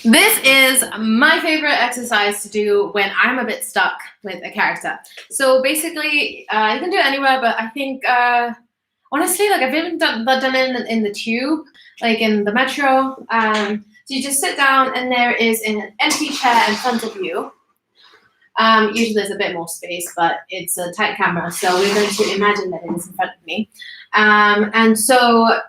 This is my favorite exercise to do when I'm a bit stuck with a character. So basically, you can do it anywhere, but I think honestly, like I've even done it in the tube, like in the metro. So you just sit down, and there is an empty chair in front of you. Usually there's a bit more space, but it's a tight camera, so we're going to imagine that it is in front of me. And so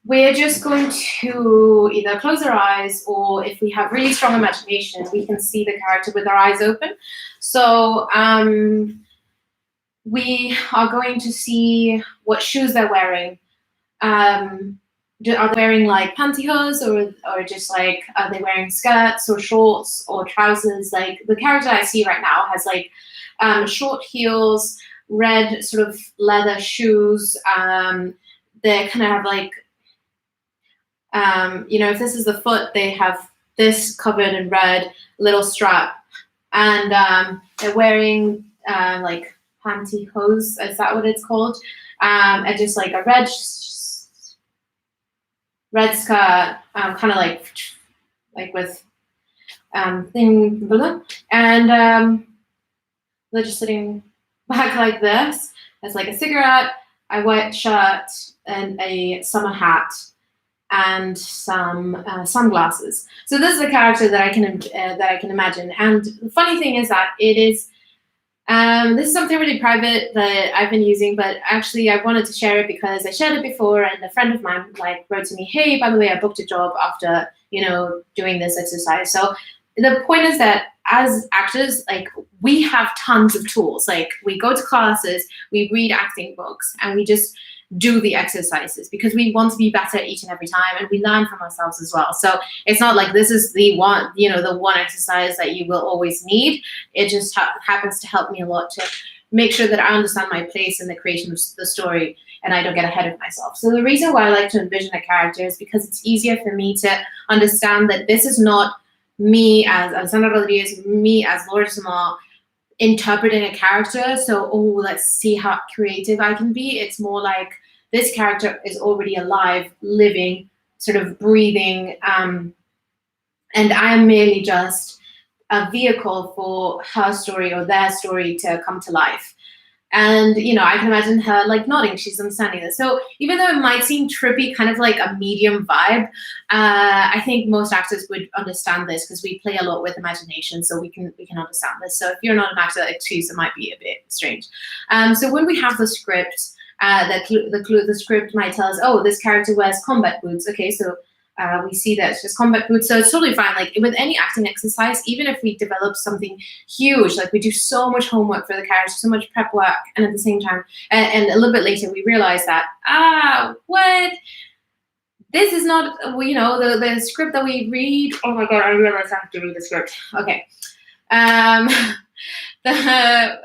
we're just going to either close our eyes, or if we have really strong imagination, we can see the character with our eyes open. So we are going to see what shoes they're wearing. Are they wearing like pantyhose, or just like, are they wearing skirts or shorts or trousers? Like the character I see right now has like short heels, red sort of leather shoes. They kind of have like, if this is the foot, they have this covered in red, little strap, and they're wearing like pantyhose. Is that what it's called? And just like a red skirt, kind of like with thing, and they're just sitting back like this. There's like a cigarette, a white shirt, and a summer hat, and some sunglasses. So this is a character that I can imagine. And the funny thing is that it is. This is something really private that I've been using, but actually I wanted to share it because I shared it before, and a friend of mine like wrote to me, "Hey, by the way, I booked a job after doing this exercise." So the point is that as actors, like we have tons of tools. Like we go to classes, we read acting books, and we just do the exercises because we want to be better each and every time, and we learn from ourselves as well. So it's not like this is the one exercise that you will always need. It just happens to help me a lot to make sure that I understand my place in the creation of the story and I don't get ahead of myself. So the reason why I like to envision a character is because it's easier for me to understand that this is not me as Alessandra Rodriguez, me as Laura Samar, interpreting a character. So, let's see how creative I can be. It's more like this character is already alive, living, sort of breathing, and I'm merely just a vehicle for her story or their story to come to life. And, I can imagine her like nodding. She's understanding this. So even though it might seem trippy, kind of like a medium vibe, I think most actors would understand this because we play a lot with imagination, so we can understand this. So if you're not an actor, excuse, it might be a bit strange. So when we have the script, the script might tell us, oh, this character wears combat boots. Okay, so we see that it's just combat boots, so it's totally fine. Like with any acting exercise, even if we develop something huge, like we do so much homework for the character, so much prep work, and at the same time, and a little bit later, we realize that what this is not, the script that we read. Oh my god, I realize I have to read the script. Okay,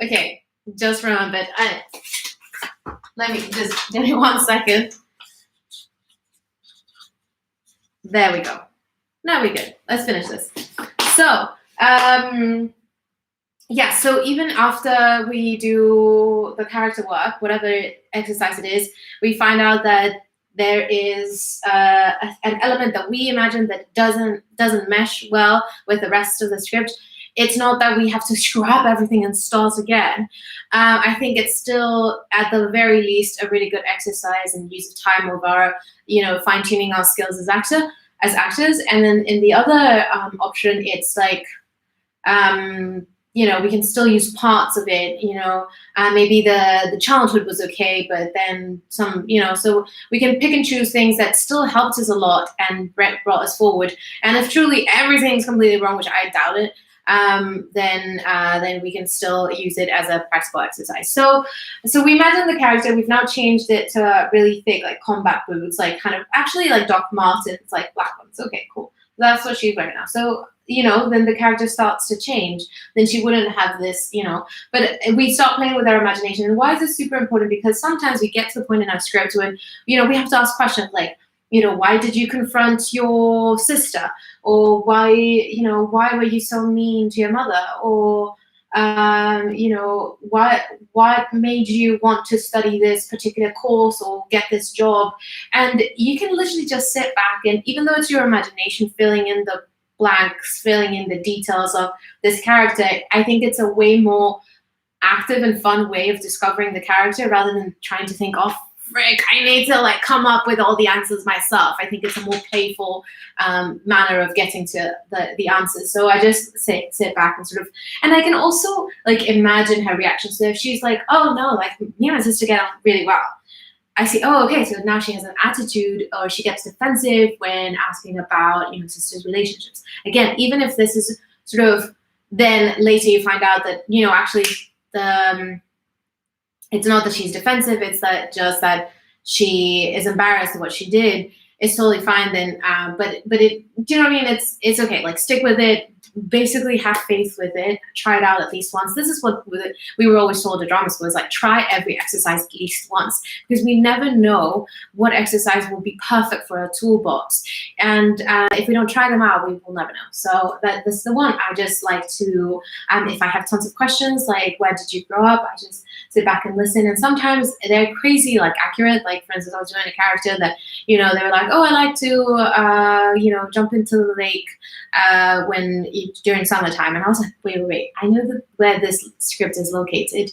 okay, just remembered. Let me just give me 1 second. There we go. Now we're good. Let's finish this. So, so even after we do the character work, whatever exercise it is, we find out that there is an element that we imagine that doesn't mesh well with the rest of the script. It's not that we have to scrap everything and start again. I think it's still, at the very least, a really good exercise and use of time of our, fine-tuning our skills as actors. And then in the other option, it's like, we can still use parts of it. Maybe the childhood was okay, but then some, so we can pick and choose things that still helped us a lot and brought us forward. And if truly everything's completely wrong, which I doubt it, then we can still use it as a practical exercise. So we imagine the character. We've now changed it to really thick, like combat boots, like kind of actually like Doc Martens, like black ones. Okay, cool. That's what she's wearing now. So then the character starts to change. Then she wouldn't have this, But we start playing with our imagination. And why is this super important? Because sometimes we get to the point in our script when we have to ask questions like, why did you confront your sister? Or why were you so mean to your mother? Or, what made you want to study this particular course or get this job? And you can literally just sit back, and even though it's your imagination filling in blanks, filling in the details of this character, I think it's a way more active and fun way of discovering the character rather than trying to think, oh, frick, I need to like come up with all the answers myself. I think it's a more playful manner of getting to the answers. So I just sit back and sort of, and I can also like imagine her reaction. So if she's like, oh no, like me and my sister get on really well, I see, oh, okay, so now she has an attitude or she gets defensive when asking about, sisters' relationships. Again, even if this is sort of, then later you find out that, actually it's not that she's defensive, it's that just that she is embarrassed of what she did. It's totally fine then, but it, do you know what I mean? It's okay, like stick with it, basically have faith with it, try it out at least once. This is what we were always told at drama school, is like try every exercise at least once, because we never know what exercise will be perfect for our toolbox. And if we don't try them out, we will never know. So this is the one I just like to, if I have tons of questions, like where did you grow up, I just sit back and listen. And sometimes they're crazy, like accurate. Like for instance, I was doing a character that, they were like, oh, I like to, jump into the lake during summertime. And I was like, wait, I know where this script is located.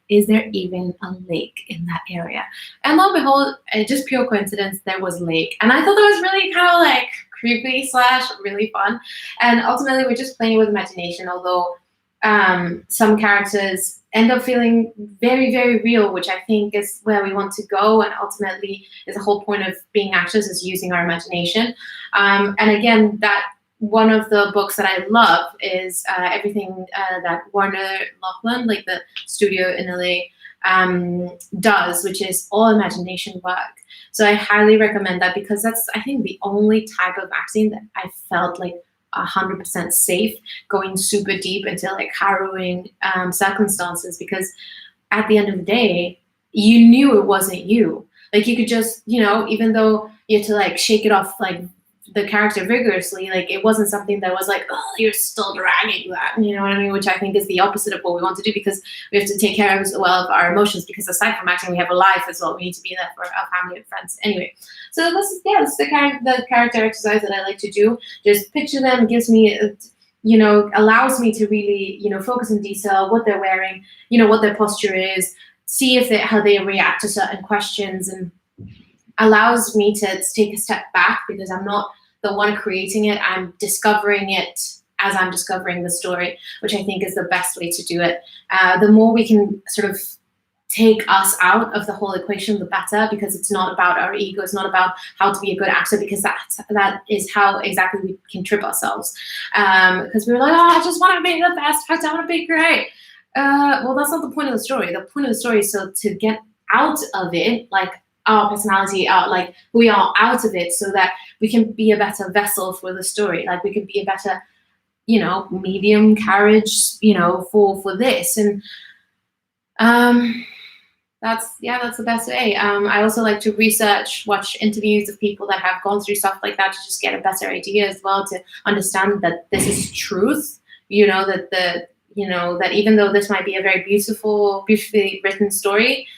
Is there even a lake in that area? And lo and behold, just pure coincidence, there was a lake. And I thought that was really kind of like creepy / really fun. And ultimately, we're just playing with imagination, although some characters end up feeling very, very real, which I think is where we want to go. And ultimately is the whole point of being actors, is using our imagination. And again, that one of the books that I love is everything that Warner Lachlan, like the studio in LA, does, which is all imagination work. So I highly recommend that, because that's, I think, the only type of acting that I felt like 100% safe going super deep into like harrowing circumstances, because at the end of the day, you knew it wasn't you. Like you could just, even though you had to like shake it off like the character vigorously, like it wasn't something that was like, oh, you're still dragging that, you know what I mean? Which I think is the opposite of what we want to do, because we have to take care of of our emotions, because aside from acting, we have a life as well. We need to be there for our family and friends. Anyway, so this is the character exercise that I like to do. Just picture them, gives me, allows me to really, focus in detail, what they're wearing, what their posture is, see how they react to certain questions, and allows me to take a step back, because I'm not the one creating it. I'm discovering it as I'm discovering the story, which I think is the best way to do it. The more we can sort of take us out of the whole equation, the better, because it's not about our ego. It's not about how to be a good actor, because that is how exactly we can trip ourselves. Because we're like, oh, I just want to be the best actor. I want to be great. Well, that's not the point of the story. The point of the story is so to get out of it, like our personality, like who we are out of it, so that we can be a better vessel for the story. Like we can be a better, medium carriage, for this. And that's the best way. I also like to watch interviews of people that have gone through stuff like that, to just get a better idea as well, to understand that this is truth. That even though this might be a very beautifully written story,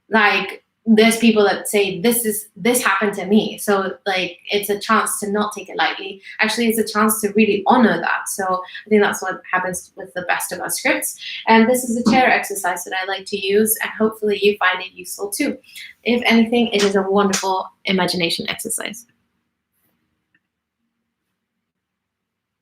like there's people that say this happened to me. So like it's a chance to not take it lightly. Actually, it's a chance to really honor that. So I think that's what happens with the best of our scripts. And this is a chair exercise that I like to use, and hopefully you find it useful too. If anything, it is a wonderful imagination exercise.